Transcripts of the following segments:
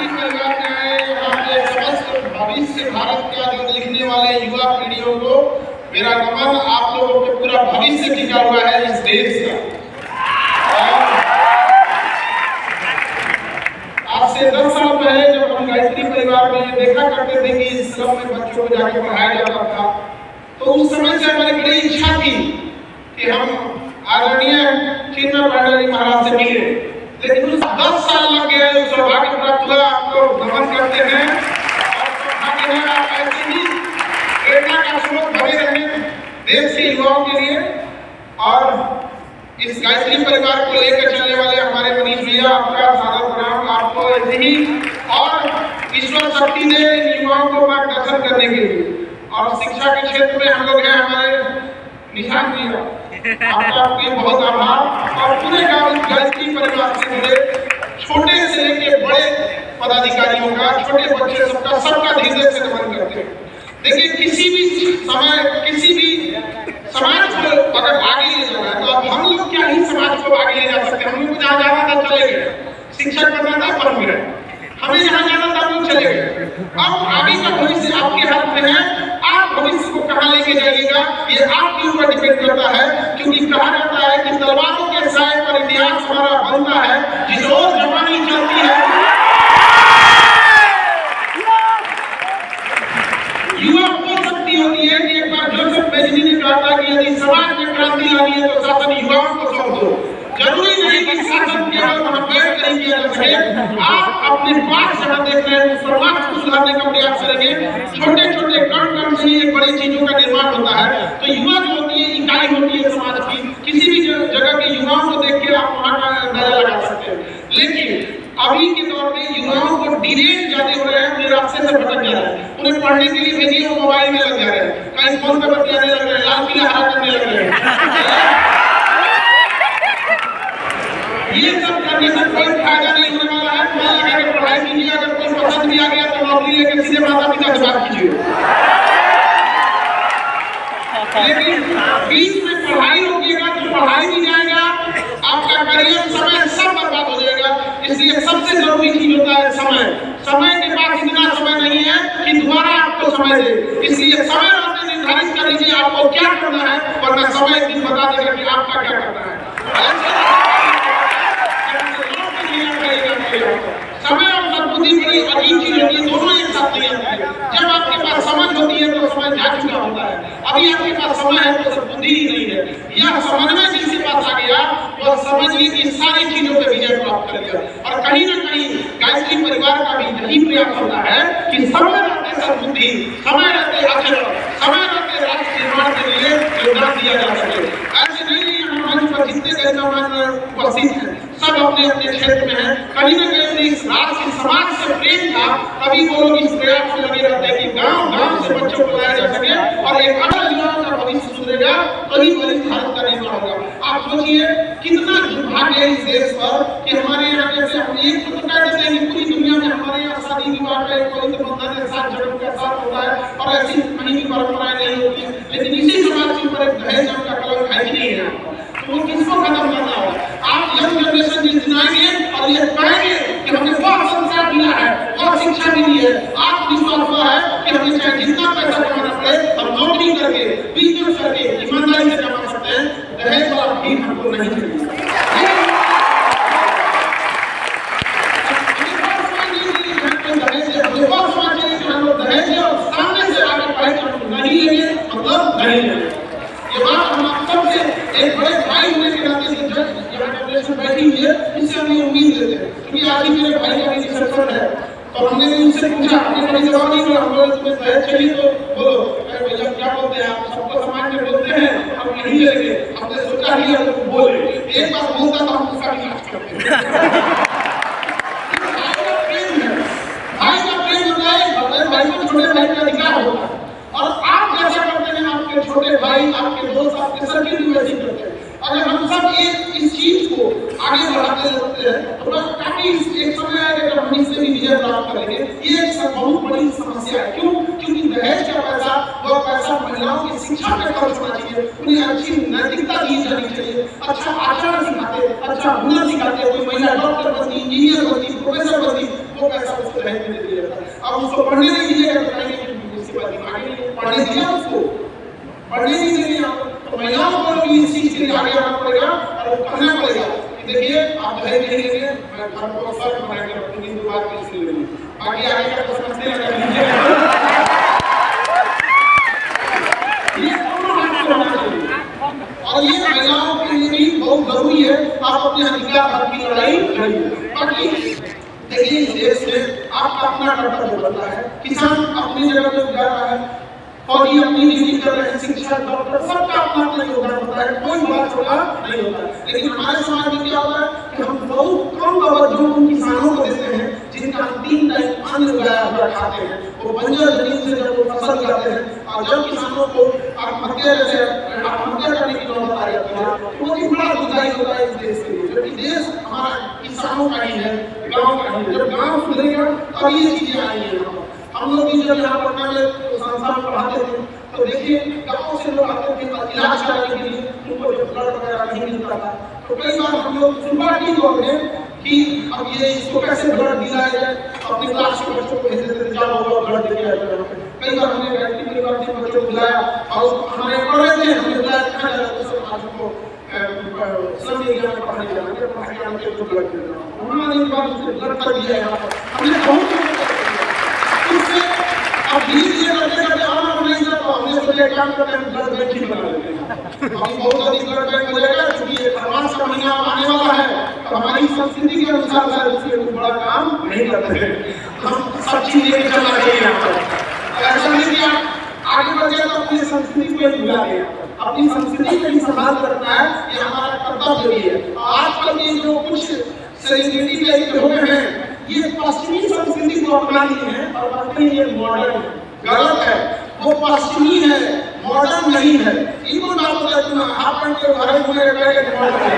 गायत्री परिवार में आए यहाँ के समस्त भविष्य भारत का जो देखने वाले युवा पीढ़ियों को मेरा नमन। आप लोगों के पूरा भविष्य टिका हुआ है इस देश का। आज से 10 साल पहले जब हम गायत्री परिवार में ये देखा करते थे कि इस स्लम में बच्चों को जाकर पढ़ाया जाता था, तो उस समय से हमारी बड़ी इच्छा थी कि हम आदरणीय चिन्मय पांडे महाराज से मिले, लेकिन उस 10 साल लग गए। उस सौभाग्य प्राप्त हुआ। आपको नमन करते हैं और सौभाग्य है आप ऐसे ही प्रेरणा का स्रोत बने रहे देश के युवाओं के लिए। और इस गायत्री परिवार को लेकर चलने वाले हमारे मनीष भैया, आपका सादर प्रणाम। आपको ऐसे ही और ईश्वर शक्ति दे इन युवाओं को मार्गदर्शन करने के लिए। और शिक्षा के क्षेत्र में हम लोग हैं हमारे निशान भैया, आपका बहुत आभार। और पूरे गायत्री परिवार से जुड़े छोटे से लेके बड़े पदाधिकारियों का, छोटे बच्चे सबका हृदय से नमन करते हैं। देखिए किसी भी समय किसी भी समाज को अगर आगे ले जाना है तो अब हम लोग क्या ही समाज को आगे ले जा सकते हैं। हम लोग जहाँ जाना था चले गए, शिक्षा करना था बन गए, हमें जहाँ जाना था हम चले गए। अब आगे का भविष्य आपके हाथ में है। आप भविष्य को कहाँ लेके जाइएगा ये आपके ऊपर डिपेंड करता है, क्योंकि कहा जाता है कि तलवारों के साए पर इतिहास हमारा बनता है। जिस ओर जवानी चलती है युवा वो शक्ति होती है कि एक बार जोसेफ बेंजामिन ने कहा था कि यदि समाज में क्रांति लानी है तो शासन युवाओं को सौंप दो। जरूरी नहीं कि शासन केवल वहां बैठ कर किया जा सके। आप अपने पास जहाँ देख रहे हैं समाज को सुधारने का प्रयास करेंगे। छोटे छोटे कण से एक बड़ी चीजों का निर्माण होता है। तो युवा जो होती है इकाई होती है समाज की। किसी भी जगह के युवाओं को देख के आप वहाँ का अंदाजा लगा सकते हैं। लेकिन अभी के दौर में युवाओं को डिलेट ज्यादा हो रहे हैं, रास्ते से भटक जा रहे हैं। उन्हें पढ़ने के लिए भेजिए, वो मोबाइल में लग जा रहे हैं, कहीं फोन पे बतियाने लग रहे हैं, लाल पीला हरा करने लग रहे हैं। ये सब करने से कोई फायदा नहीं होने वाला है। मन लगा के पढ़ाई कीजिए। अगर कोई पसंद भी आ गया तो नौकरी लेकर सीधे माता पिता से बात कीजिए। लेकिन बीच में पढ़ाई रोकिएगा तो पढ़ाई नहीं जाएगा, आपका करियर समय सब बर्बाद हो जाएगा। इसलिए सबसे जरूरी चीज होता है समय। समय के पास इतना समय नहीं है कि दोबारा आपको समय दे। इसलिए समय रहते निर्धारित कर लीजिए आपको क्या करना है, वरना समय एक दिन बता देगा कि आपका क्या करना है। समय और सद्बुद्धि बड़ी अजीब चीज होती है, दोनों एक साथ नहीं आती है। जब आपके पास समझ होती है तो समय जा चुका होता है। अभी आपके पास समय है तो सद्बुद्धि ही नहीं है। यह समन्वय जिसके पास आ गया वह समझिए कि सारी चीजों पे विजय प्राप्त कर लिया। और कहीं ना कहीं गायत्री परिवार का भी यही प्रयास होता है कि समय रहते सद्बुद्धि, समय रहते अक्षर, समय रहते राष्ट्र निर्माण के लिए योगदान दिया जा सके। ऐसे नहीं हम मंच पर जितने गणमान्य उपस्थित हैं सब अपने अपने क्षेत्र में है। कहीं ना कहीं इस राष्ट्र समाज से प्रेम था, तभी वो लोग इस प्रयास में लगे रहते हैं कि गांव-गांव से बच्चों को लाया जा सके और एक अलग युवाओं का भविष्य सुधरेगा, तभी बलिष्ठ भारत का निर्माण होगा। आप सोचिए कितना दुर्भाग्य है इस देश पर कि हमारे यहाँ जैसे हम एक तो कह देते हैं कि पूरी दुनिया में हमारे यहाँ शादी विवाह का एक पवित्र बंधन है, 7 जन्म के साथ होता है और ऐसी कहीं भी परंपराएं नहीं होती। लेकिन इसी समाज के ऊपर एक दहेज का कलंक है ही नहीं है। तो किसको खत्म करना होगा? आप यंग जनरेशन जितनाएंगे और ये कहेंगे कि हमने बहुत संस्कार दिया है, बहुत शिक्षा मिली है, आप विश्वास हुआ है कि हमें चाहे जितना पैसा कमाना पड़े और नौकरी करके बिजनेस करके ईमानदारी से कमा सकते हैं, दहेज वाला भी हमको नहीं चाहिए। दहेज और सामने से आगे पढ़े नहीं लेंगे मतलब नहीं लेंगे। ये बात हम आप सबसे एक बड़े भाई होने के नाते बैठी हुई है, इससे हम ये उम्मीद लेते हैं। क्योंकि आज ही मेरे भाई का भी रिसेप्शन है तो हमने उनसे पूछा, हमने कभी जवाब नहीं दिया। हम लोग तुम्हें दहेज चाहिए तो बोलो। अरे भैया क्या बोलते हैं आप, सबको समाज में बोलते हैं हम नहीं लेंगे, हमने सोचा ही है तो बोले। एक बार बोलता तो हम उसका भी इलाज करते हैं। भाई का प्रेम होता है, भाई को छोटे भाई का अधिकार होता है। और आप जैसा करते हैं आपके छोटे भाई, आपके दोस्त, आपके सभी भी वैसे करते हैं। अगर हम सब इस चीज को आगे बढ़ाते रहते हैं तो काफी एक समय आएगा जब हम इससे भी विजय प्राप्त करेंगे। ये एक बहुत बड़ी समस्या है। क्यों? क्योंकि दहेज का पैसा वह पैसा महिलाओं की शिक्षा में खर्च होना चाहिए, उन्हें अच्छी नैतिकता दी जानी चाहिए, अच्छा आचरण सिखाते, अच्छा हुनर सिखाते। कोई महिला डॉक्टर बनती, इंजीनियर बनती, प्रोफेसर बनती, वो पैसा उसको मैं घर को सर्व बनाकर रखूंगी, बात किसी नहीं। बाकी आगे का तो समझते हैं ये दोनों हाथ से होना चाहिए। और ये महिलाओं के लिए भी बहुत जरूरी है, आप अपने अधिकार हक की लड़ाई लड़िए। बाकी देखिए इस देश में आपका अपना कर्तव्य बनता है, किसान अपनी जगह पे उगा रहा है और ये अपनी ड्यूटी कर रहे हैं, शिक्षक डॉक्टर सबका अपना अपना योगदान होता है, कोई बात छोटा नहीं होता है। लेकिन हमारे समाज में क्या होता है कि हम बहुत कम तवज्जो उन किसानों को देते हैं जिनका हम 3 टाइम अन्न उगाया हुआ खाते हैं। वो बंजर जमीन से जब वो फसल उगाते हैं और जब किसानों को आत्महत्या जैसे आत्महत्या करने की नौबत आ जाती है तो वो भी बड़ा दुखदायी होता है इस देश के लिए। जबकि देश हमारा किसानों का ही है, गाँव का ही है। जब गाँव सुधरेगा तब ये चीजें आएंगी। हम लोग भी जब यहाँ पटना में संस्था में पढ़ाते थे तो देखिए गाँव से लोग आते थे इलाज कराने के लिए, उनको जब ब्लड वगैरह नहीं मिलता था तो कई बार हम लोग शुरुआत की दौर में कि अब ये इसको कैसे ब्लड दिलाया जाए, अपने क्लास के बच्चों को भेज देते थे, जाओ ब्लड देके आए। कई बार हमने बच्चों को बुलाया और हमें पढ़े थे, हमने बुलाया कहाँ जाना तो सब आज को समझ गया में पढ़ाई जाना के ब्लड दे रहा हूँ। उन्होंने एक बार ब्लड कर दिया यहाँ पर, हमने बहुत इससे अब धीरे-धीरे करते-करते आना नहीं जाता, हमने सोचा काम करते हैं ब्लड बैंक ही बना लेते हैं। हम बहुत जल्दी ब्लड बैंक हो जाएगा क्योंकि ये खरमास का महीना आने वाला है तो हमारी संस्कृति के अनुसार शायद उसमें कोई बड़ा काम नहीं करते हैं। हम सब चीज लेके चलना चाहिए यहाँ पर। ऐसा नहीं कि आप आगे बढ़ जाए तो अपनी संस्कृति को ही भुला गए। अपनी संस्कृति को ही संभाल करना है, ये हमारा कर्तव्य भी है। आजकल ये जो कुछ सेलिब्रिटी टाइप हो गए हैं ये पश्चिमी संस्कृति को अपना लिए हैं और कहते हैं ये मॉडर्न है। गलत है, वो पश्चिमी है, मॉडर्न नहीं है। इनको ना पता कि हाफ पैंट के घरे घूमे रहेगा मॉडर्न है।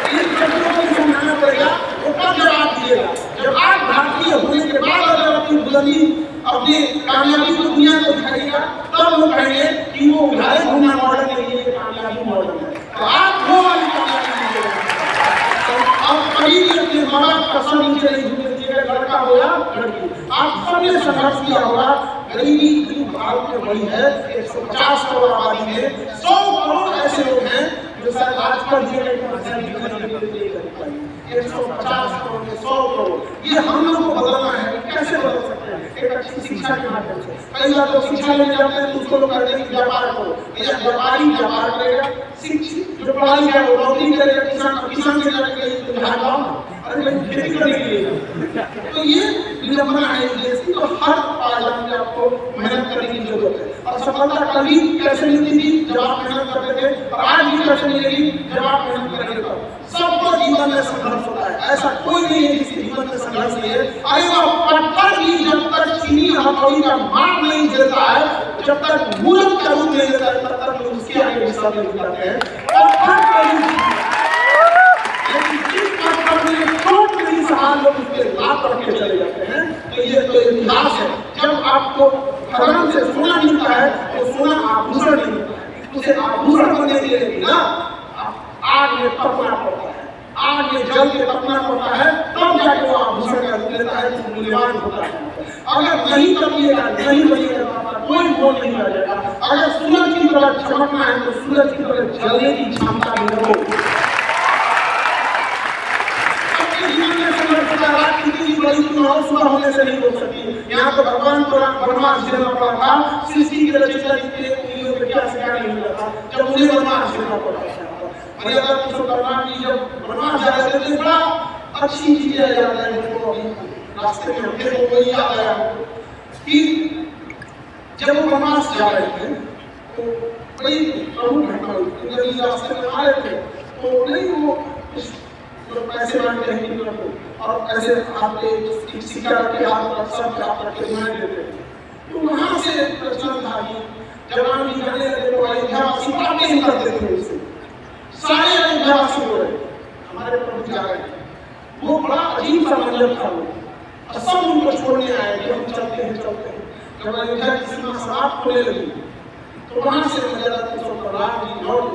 इन चीजों को समझाना पड़ेगा, उसका जवाब दिएगा। जब आप भारतीय होने के बाद अगर अपनी बुलंदी अपनी कामयाबी को दुनिया को दिखाएगा तब लोग कहेंगे कि वो घरे घूमना मॉडर्न नहीं है, कामयाबी मॉडर्न है। तो आप वो वाली कामयाबी अब कभी भी अपने माँ बाप का सर नीचे नहीं झुकने दीजिएगा, लड़का हो या लड़की। आप सबने संघर्ष किया होगा, गरीबी भारत में बड़ी है, 150 करोड़ आबादी में 100 करोड़ ऐसे लोग हैं जो शायद आजकल दिए गए 150 करोड़ में 100 करोड़, ये हम लोग को बदलना है। कैसे बदल सकते हैं? एक अच्छी शिक्षा के माध्यम से। कई बार लोग शिक्षा लेने जाते हैं तो उसको लोग कहते हैं व्यापार करो, या व्यापारी व्यापार करेगा, शिक्षित जो पढ़ा लिखा है वो नौकरी करेगा, किसान से जाके अरे खेती करने के लिए। तो ये विडंबना है इस देश की। तो हर पार्ट में आपको मेहनत करने की जरूरत है और सफलता कभी कैसे मिलती थी जब आप मेहनत करते थे और आज भी कैसे मिलेगी जब आप मेहनत करेंगे। तो सबको जीवन में संघर्ष होता है, ऐसा कोई नहीं है जिसके जीवन में संघर्ष नहीं है। अरे वो पत्थर भी जब तक चीनी हथौड़ी का मार नहीं देता है, जब तक मूर्ख का रूप नहीं लेता है तब तक लोग उसके आगे विश्वास नहीं करते हैं। लोग उसके लाभ रख के चले जाते हैं। तो ये तो इतिहास है। जब आपको खदान से सोना मिलता है तो सोना आभूषण नहीं मिलता है, उसे आभूषण बनने के लिए ना आग में तपना पड़ता है, आग में जल के तपना पड़ता है, तब जाके वो आभूषण का रूप लेता है, तो मूल्यवान होता है। अगर नहीं तपिएगा, नहीं बनिएगा, कोई मोल नहीं रह जाएगा। अगर सूरज की तरह चमकना है तो सूरज की तरह जलने की क्षमता भी रखो। सुबह होने से नहीं रोक सकती। यहाँ तो भगवान को वनवास झेलना पड़ा था, सृष्टि के रचयिता के उंगलियों पे क्या सिखाया नहीं मिला था जब उन्हें वनवास झेलना पड़ा था। मर्यादा पुरुषोत्तम जी जब वनवास जा रहे थे बड़ा अच्छी चीज याद है मुझको, अभी रास्ते में हमने को वही याद आया कि जब वो वनवास जा रहे थे तो बड़ी प्रमुख घटना हुई। रास्ते में आ रहे थे तो नहीं वो पैसे मांगते हैं को और ऐसे आपके सिक्का के हाथ पर सब हाथ रख के घुमा देते हैं। तो वहाँ से प्रचलन था कि जवान भी करने लगे तो अयोध्यावासी बातें नहीं करते थे उससे, सारे अयोध्यावासी हो रहे हमारे प्रभु जा रहे हैं। वो बड़ा अजीब सा मंजर था वो, और सब उनको छोड़ने आए कि हम चलते हैं चलते हैं। जब अयोध्या की सीमा समाप्त होने लगी तो वहाँ से मर्यादा पुरुषोत्तम राम जी लौट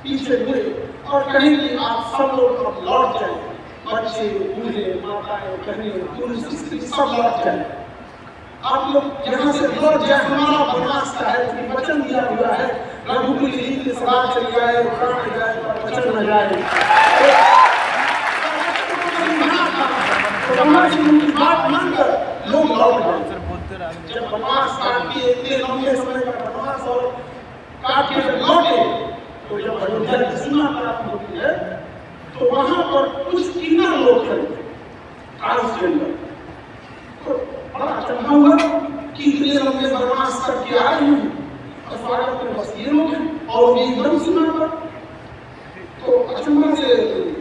पीछे हुए और कहें कि आप सब लोग अब लौट जाए, बच्चे बूढ़े माताएं बहनें पुरुष स्त्री सब लौट जाए, आप लोग यहाँ से लौट जाए। हमारा वनवास का है कि वचन दिया हुआ है, रघुकुल रीत सदा चली आए, प्राण जाए पर वचन न जाए। वहां पर कुछ किन्नर लोग खड़े थे ट्रांसजेंडर। तो बड़ा अचंभा हुआ कि इतने लंबे बदमाश करके आ रही हूँ और स्वागत में बस ये लोग हैं और ये एकदम सुना पर। तो अचंभा से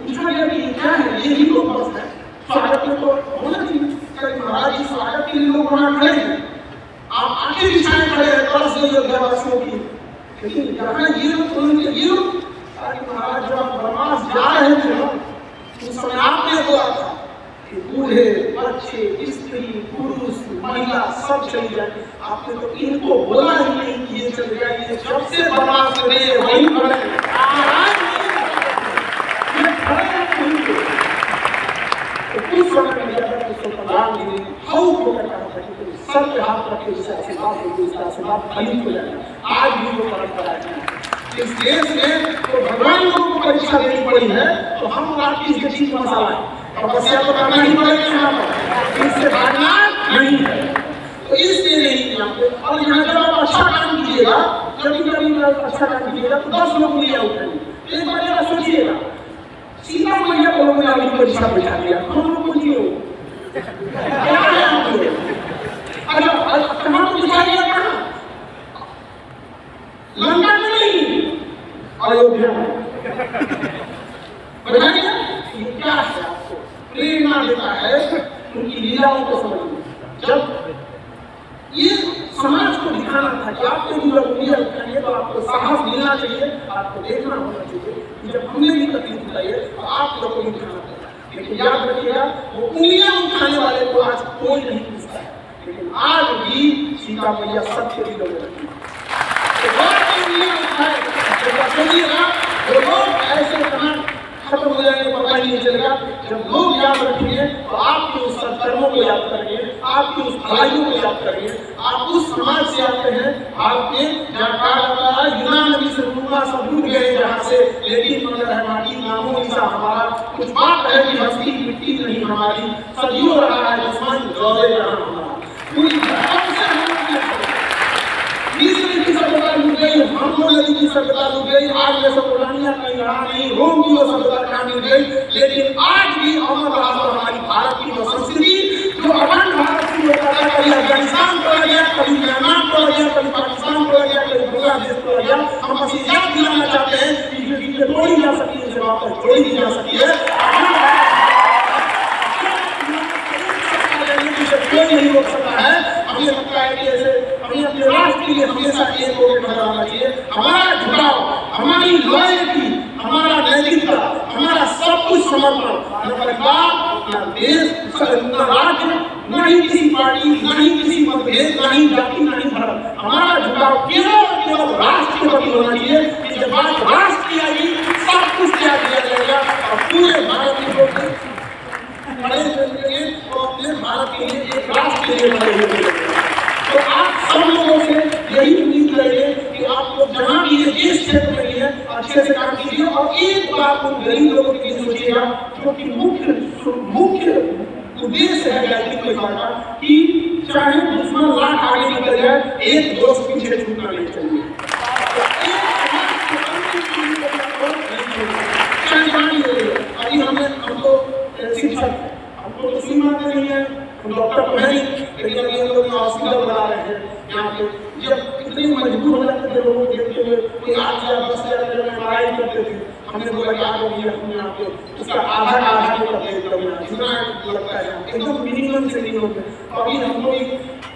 पूछा गया कि क्या है, ये ही लोग बस है, स्वागत में तो होना चाहिए। महाराज जी स्वागत के लिए लोग वहां खड़े हैं, आप आगे बिछाए खड़े हैं तरस गई अध्यावासियों की, लेकिन यहाँ ये लोग ये लोग। महाराज जब आप बदमाश जा रहे थे ना, उस समय आपने बोला था कि बूढ़े बच्चे स्त्री पुरुष महिला सब चली जाए। आपने तो इनको बोला ही नहीं कि ये चले जाइए, जब से बदमाश रहे वही खड़े उस समय में प्रधानगिरी सर पे हाथ रखे जिसे आशीर्वाद होगी, उसका आशीर्वाद फलित हो जाएगा। आज भी वो परंपरा है इस देश में। तो भगवान लोगों को परीक्षा देनी पड़ी है, तो हम आपकी इसके चीज मसाला है, तपस्या तो करना ही पड़ेगा यहाँ पर, इससे भागना नहीं है। तो इसलिए नहीं किया। और यहाँ जब आप अच्छा काम कीजिएगा, कभी कभी अच्छा काम कीजिएगा तो 10 लोग लिया उठेंगे। एक बार जरा सोचिएगा, सीता मैया को लोगों ने अपनी परीक्षा बैठा दिया, हम लोग को नहीं हो कहाँ को दिखा दिया, कहाँ लंका में नहीं, अयोध्या में बताइए। ये क्या है, आपको प्रेरणा देता है उनकी लीलाओं को समझना। जब ये समाज को दिखाना था कि आपको भी लोग उंगलियां उठाएंगे तो आपको साहस मिलना चाहिए, आपको देखना होना चाहिए कि जब हमने भी तकलीफ उठाई है तो आप लोगों को भी दिखाना पड़ेगा। लेकिन याद रखिएगा, वो उंगलियां उठाने वाले को आज कोई नहीं पूछता है, लेकिन आज भी सीता मैया सत्य भी लोग रखी तो लोग ऐसे कहाँ खत्म हो जाएंगे पता ही नहीं चलेगा। जब लोग याद रखेंगे तो आपके उस सत्कर्मों को याद करेंगे, आपकी उस भलाइयों को याद करेंगे। आप उस समाज से आते हैं, आपके जहाँ कहा जाता है यूनान नबी से रूमा सब डूब गए जहाँ से, लेकिन मगर है माटी नामो निशा हमारा। कुछ बात है कि हस्ती मिट्टी नहीं हमारी, सदियों रहा है दुश्मन जोड़े जहाँ हमारा। पूरी हमलोग की सभ्यता लुट गई, आज मेसोपोटामिया कहीं रहा नहीं, रोम की वो सभ्यता कहाँ मिल गई, लेकिन आज भी अमर रहा हमारी भारत की वो संस्कृति जो अखंड भारत की होता था। कभी अफगानिस्तान पड़ा गया, कभी म्यांमार पड़ा गया, कभी पाकिस्तान पड़ा गया, कभी बांग्लादेश पड़ा गया। हम बस याद दिलाना चाहते हैं कि जो चीजें तोड़ी जा सकती है उसे वापस जोड़ी जा सकती है, कोई नहीं रोक सकता है। हमें लगता है कि ऐसे हमें अपने राष्ट्र के लिए हमेशा एक होकर खड़ा होना चाहिए। हमारा झुकाव, हमारी लॉयल्टी, हमारा नैतिकता, हमारा सब कुछ समर्पण, न परिवार, न देश, न राज्य, न ही किसी पार्टी, न ही किसी मतभेद, न ही जाति, न ही धर्म। हमारा झुकाव केवल राष्ट्र के प्रति होना चाहिए कि जब बात राष्ट्र की आएगी सब कुछ त्याग दिया जाएगा और पूरे भारत के लोग खड़े होंगे और अपने भारत के लिए एक राष्ट्र के लिए खड़े होंगे। तो आप सब लोगों से यही उम्मीद करेंगे कि आप लोग जहाँ भी ये जिस क्षेत्र में भी है अच्छे से काम कीजिए और एक बात उन गरीब लोगों के लिए सोचिएगा, क्योंकि मुख्य उद्देश्य है गायत्री परिवार का कि चाहे दुश्मन लाख आगे निकल जाए, एक दोस्त पीछे छूटना नहीं चाहिए। अभी हमको शिक्षक हमको तो सीमा नहीं है, हम डॉक्टर तो है नहीं, लेकिन अभी हम लोग हॉस्पिटल बना रहे हैं यहाँ पे। जब इतने मजबूर हो जाते थे लोगों को देखते हुए, कोई 8,000-10,000 में लड़ाई करते थे, हमने बोला कि आज हम यहाँ पे उसका आधा का आधा को करते हैं, जितना लगता है एकदम मिनिमम से नहीं होते। अभी हम लोग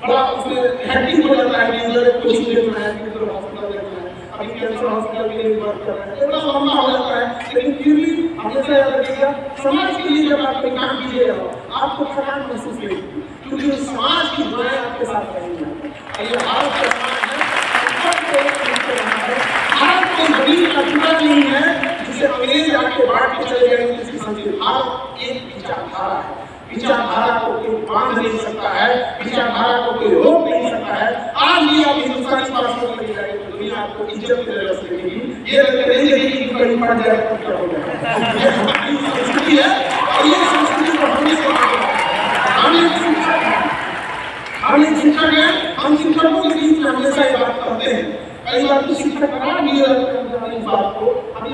बड़ा उसमें हैप्पी हो जाता है कि उधर कोचिंग देखना है, उधर हॉस्पिटल देखना है, अभी कैंसर हॉस्पिटल के लिए वर्क कर रहे हैं, बड़ा लंबा हो जाता है। लेकिन फिर भी हमेशा याद रखिएगा, समाज के लिए जब आप काम कीजिएगा आपको थकान महसूस नहीं होगी, क्योंकि उस समाज की दुआएं आपके साथ रहेंगी। ये भारत का समाज है, भारत कोई जमीन का टुकड़ा नहीं है जिसे अंग्रेज आके बांट के चले गए इसकी संस्कृति। भारत एक विचारधारा है, विचारधारा को कोई बांध नहीं सकता है, विचारधारा को कोई रोक नहीं सकता है। आज भी आप हिंदुस्तानी पासपोर्ट लेके जाएंगे तो दुनिया आपको इज्जत के नजर से देखेगी, ये नहीं देखेगी कि कहीं पड़ जाए तो क्या हो जाए। ये हमारी संस्कृति है और ये संस्कृति को हमने हम एक शिक्षक हैं, हम शिक्षकों के बीच में हमेशा ये बात करते हैं। कई बार तो शिक्षक बना भी इस बात को